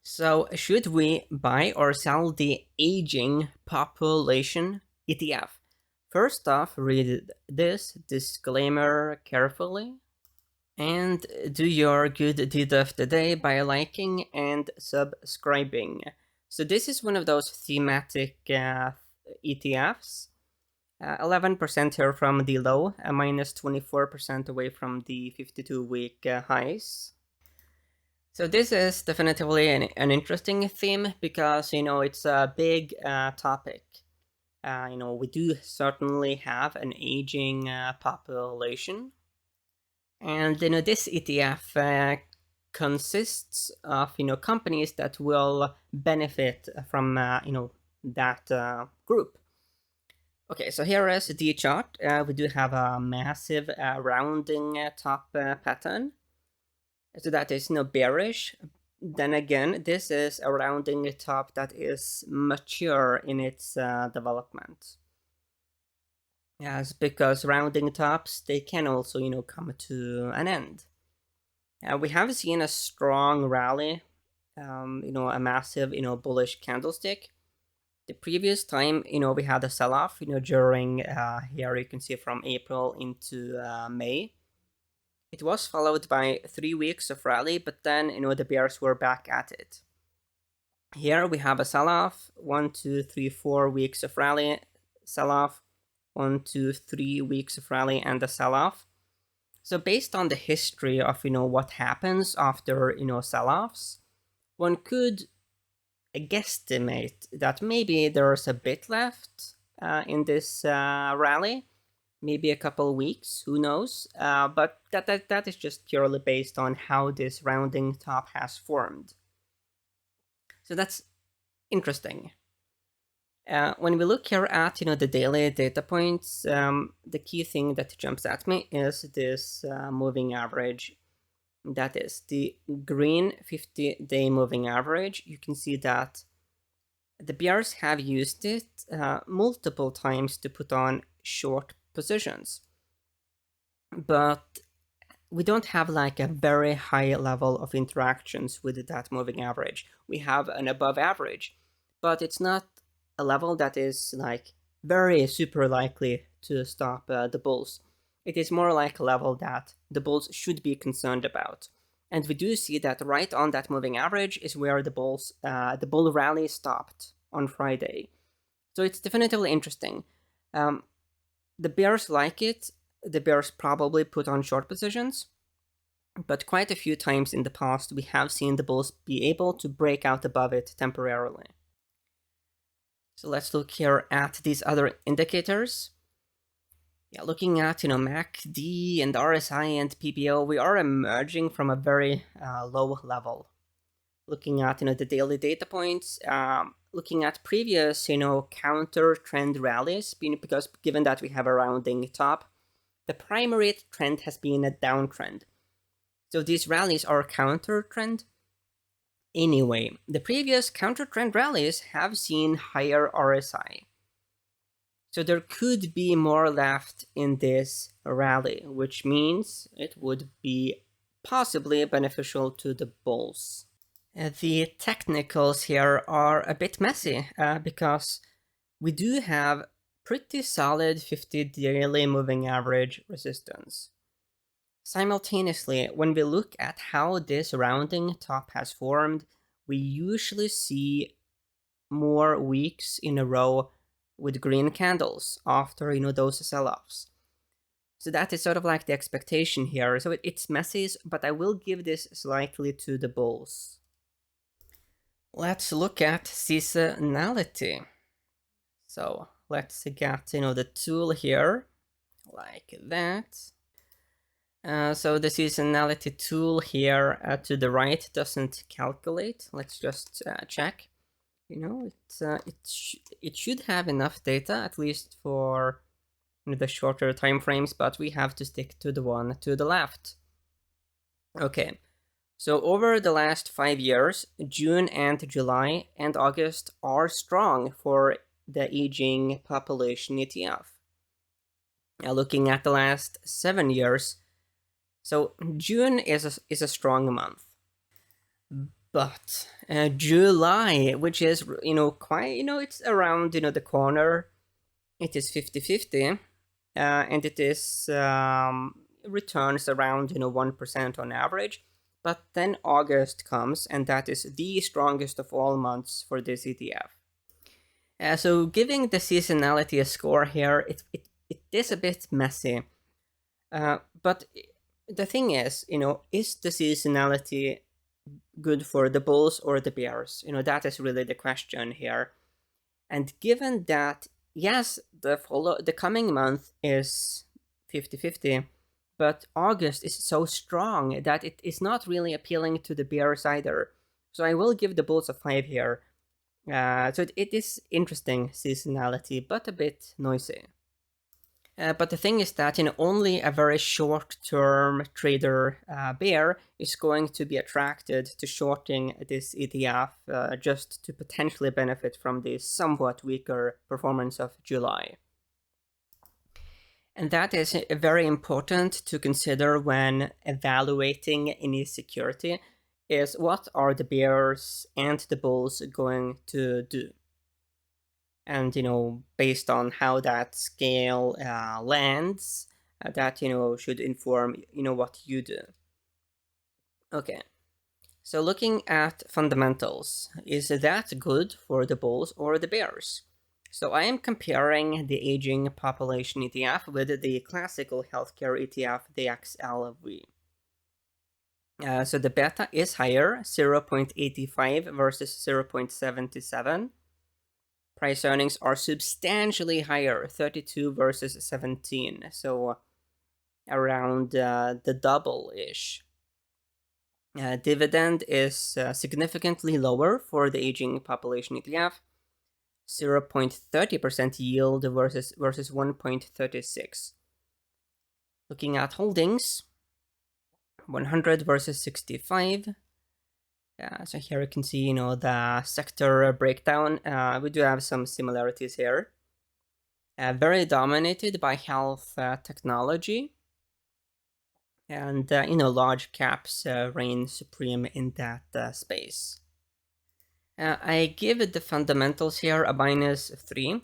So, should we buy or sell the aging population ETF? First off, read this disclaimer carefully and do your good deed of the day by liking and subscribing. So, this is one of those thematic ETFs. 11% here from the low, minus 24% away from the 52-week highs. So this is definitely an interesting theme because, it's a big topic. We do certainly have an aging population. And, this ETF consists of, companies that will benefit from, that group. Okay, so here is the chart. We do have a massive rounding top pattern. So that is bearish. Then again, this is a rounding top that is mature in its development. Yes, because rounding tops, they can also come to an end. We have seen a strong rally, a massive bullish candlestick. The previous time we had a sell-off during here you can see from April into May. It was followed by 3 weeks of rally, but then, the bears were back at it. Here we have a sell-off, 1, 2, 3, 4 weeks of rally, sell-off, 1, 2, 3 weeks of rally, and a sell-off. So based on the history of, what happens after, sell-offs, one could guesstimate that maybe there's a bit left in this rally. Maybe a couple weeks, who knows? But that is just purely based on how this rounding top has formed. So that's interesting. When we look here at the daily data points, the key thing that jumps at me is this moving average. That is the green 50-day moving average. You can see that the bears have used it multiple times to put on short positions, but we don't have like a very high level of interactions with that moving average. We have an above average, but it's not a level that is like very super likely to stop the bulls. It is more like a level that the bulls should be concerned about. And we do see that right on that moving average is where the bull rally stopped on Friday. So it's definitely interesting. The bears like it. The bears probably put on short positions, but quite a few times in the past we have seen the bulls be able to break out above it temporarily. So let's look here at these other indicators. Yeah, looking at MACD and RSI and PPO, we are emerging from a very low level. Looking at the daily data points, looking at previous counter trend rallies, because given that we have a rounding top, the primary trend has been a downtrend. So these rallies are counter trend. Anyway, the previous counter trend rallies have seen higher RSI. So there could be more left in this rally, which means it would be possibly beneficial to the bulls. The technicals here are a bit messy because we do have pretty solid 50 daily moving average resistance. Simultaneously, when we look at how this rounding top has formed, we usually see more weeks in a row with green candles after those sell-offs. So that is sort of like the expectation here. So it's messy, but I will give this slightly to the bulls. Let's look at seasonality. So let's get the tool here like that. So the seasonality tool here to the right doesn't calculate. Let's just check. It should have enough data, at least for the shorter time frames, but we have to stick to the one to the left. Okay, so over the last 5 years, June and July and August are strong for the aging population ETF. Now looking at the last 7 years, so June is a strong month. But July, which is, quite, it's around, the corner, it is 50-50, and it is returns around, 1% on average. But then August comes, and that is the strongest of all months for this ETF. So giving the seasonality a score here, it is a bit messy. But the thing is the seasonality good for the bulls or the bears? That is really the question here. And given that, yes, the coming month is 50-50, but August is so strong that it is not really appealing to the bears either. So I will give the bulls a 5 here. So it is interesting seasonality, but a bit noisy. But the thing is that only a very short-term trader bear is going to be attracted to shorting this ETF just to potentially benefit from the somewhat weaker performance of July. And that is very important to consider when evaluating any security, is what are the bears and the bulls going to do? And based on how that scale lands, that should inform what you do. Okay, so looking at fundamentals, is that good for the bulls or the bears? So I am comparing the aging population ETF with the classical healthcare ETF, the XLV. So the beta is higher, 0.85 versus 0.77. Price earnings are substantially higher, 32 versus 17, so around the double-ish. Dividend is significantly lower for the aging population ETF, 0.30% yield versus 1.36. Looking at holdings, 100 versus 65. So here you can see, the sector breakdown. We do have some similarities here. Very dominated by health technology. And, large caps reign supreme in that space. I give it the fundamentals here a -3,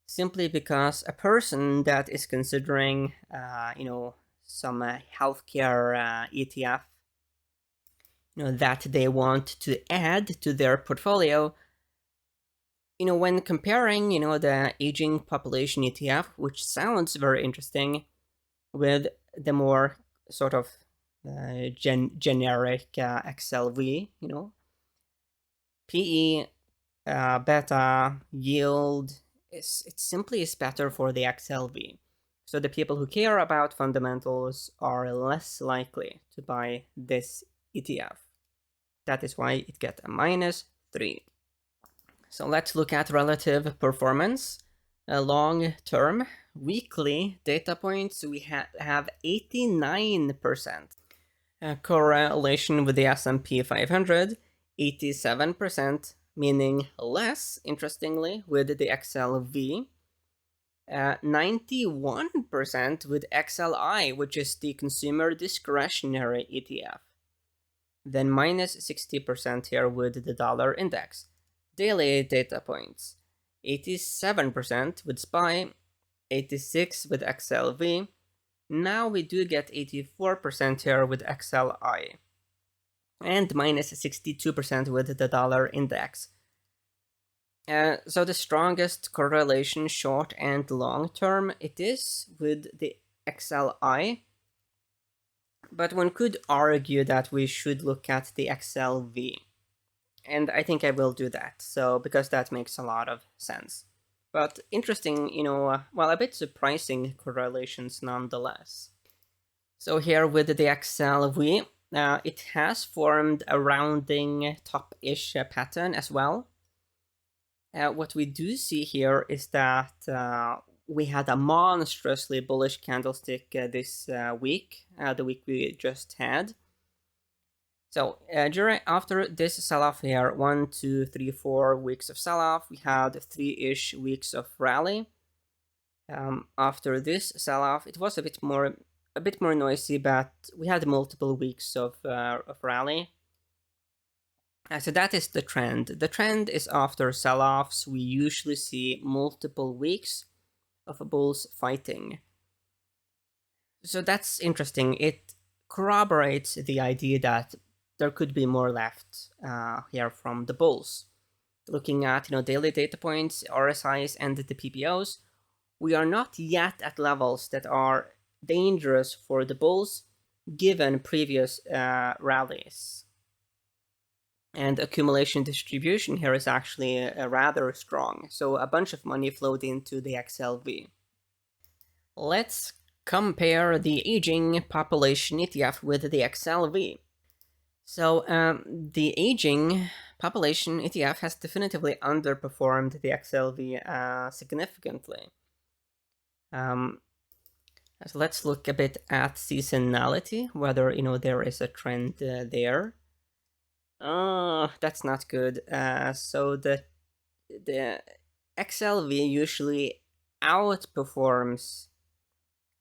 simply because a person that is considering, some healthcare ETF, that they want to add to their portfolio, when comparing, the aging population ETF, which sounds very interesting, with the more sort of generic XLV, PE, beta, yield, it simply is better for the XLV. So the people who care about fundamentals are less likely to buy this ETF. That is why it gets a -3. So let's look at relative performance. Long-term, weekly data points, we have 89%. Correlation with the S&P 500, 87%, meaning less, interestingly, with the XLV. 91% with XLI, which is the consumer discretionary ETF. Then -60% here with the dollar index. Daily data points, 87% with SPY, 86% with XLV. Now we do get 84% here with XLI, and -62% with the dollar index. So the strongest correlation, short and long term, it is with the XLI. But one could argue that we should look at the XLV. And I think I will do that, so because that makes a lot of sense. But interesting, well, a bit surprising correlations nonetheless. So here with the XLV, it has formed a rounding top-ish pattern as well. What we do see here is that we had a monstrously bullish candlestick this week, the week we just had. So after this sell-off here, 1, 2, 3, 4 weeks of sell-off, we had 3-ish weeks of rally. After this sell-off, it was a bit more noisy, but we had multiple weeks of rally. So that is the trend. The trend is after sell-offs, we usually see multiple weeks of bulls fighting. So that's interesting. It corroborates the idea that there could be more left here from the bulls. Looking at daily data points, RSIs, and the PPOs, we are not yet at levels that are dangerous for the bulls given previous rallies. And accumulation distribution here is actually rather strong. So a bunch of money flowed into the XLV. Let's compare the aging population ETF with the XLV. So the aging population ETF has definitively underperformed the XLV significantly. So let's look a bit at seasonality, whether there is a trend there. That's not good. So the XLV usually outperforms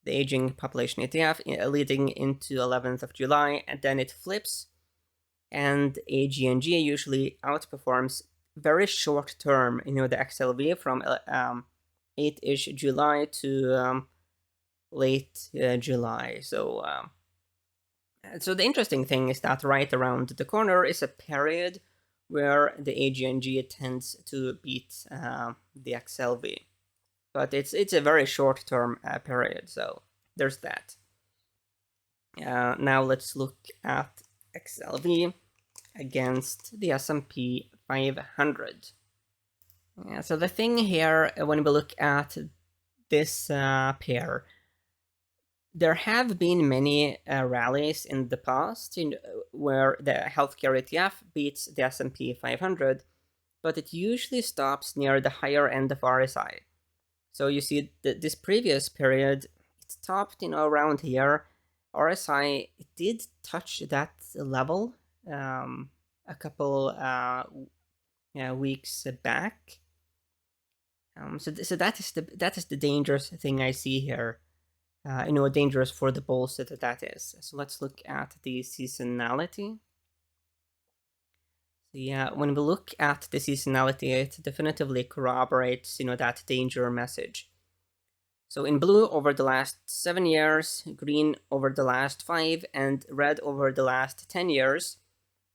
the aging population ETF leading into 11th of July, and then it flips, and AGNG usually outperforms very short term, the XLV from 8-ish July to late July. So the interesting thing is that right around the corner is a period where the AGNG tends to beat the XLV. But it's a very short-term period, so there's that. Now let's look at XLV against the S&P 500. So the thing here, when we look at this pair, there have been many rallies in the past where the healthcare ETF beats the S&P 500, but it usually stops near the higher end of RSI. So you see this previous period, it topped around here. RSI, it did touch that level a couple weeks back. So that is the dangerous thing I see here. Dangerous for the bulls that is. So let's look at the seasonality. So yeah, when we look at the seasonality, it definitively corroborates, that danger message. So in blue over the last 7 years, green over the last 5, and red over the last 10 years,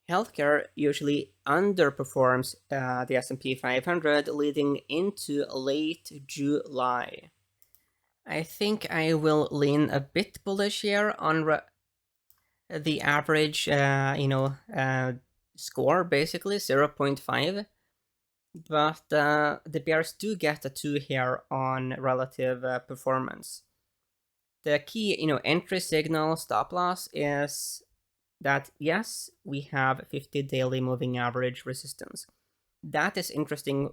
healthcare usually underperforms the S&P 500 leading into late July. I think I will lean a bit bullish here on the average, score, basically 0.5. But the bears do get a 2 here on relative performance. The key, entry signal stop loss is that, yes, we have 50 daily moving average resistance. That is interesting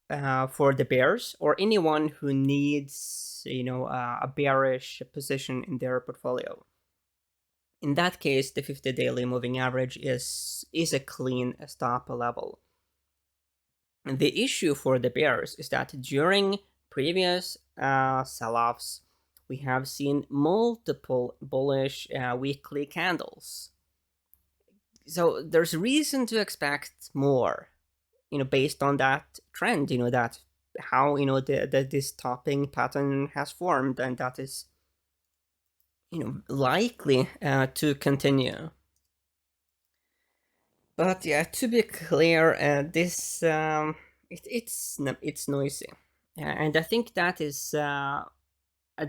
for the bears or anyone who needs, a bearish position in their portfolio. In that case, the 50 daily moving average is a clean stop level. And the issue for the bears is that during previous sell-offs, we have seen multiple bullish weekly candles. So there's reason to expect more, based on that trend, that how, this topping pattern has formed, and that is, likely to continue. But yeah, to be clear, this it's noisy, and I think that is a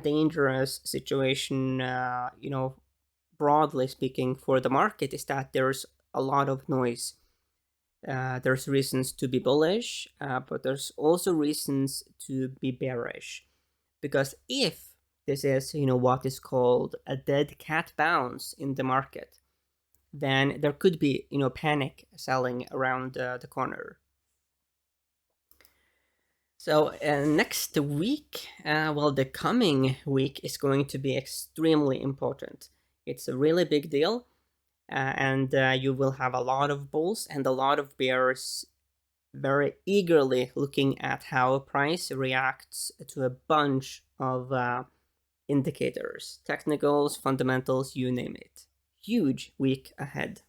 dangerous situation. Broadly speaking, for the market, is that there's a lot of noise. There's reasons to be bullish, but there's also reasons to be bearish, because if this is what is called a dead cat bounce in the market, then there could be panic selling around the corner. So next week, the coming week is going to be extremely important. It's a really big deal, and you will have a lot of bulls and a lot of bears very eagerly looking at how price reacts to a bunch of indicators, technicals, fundamentals, you name it. Huge week ahead.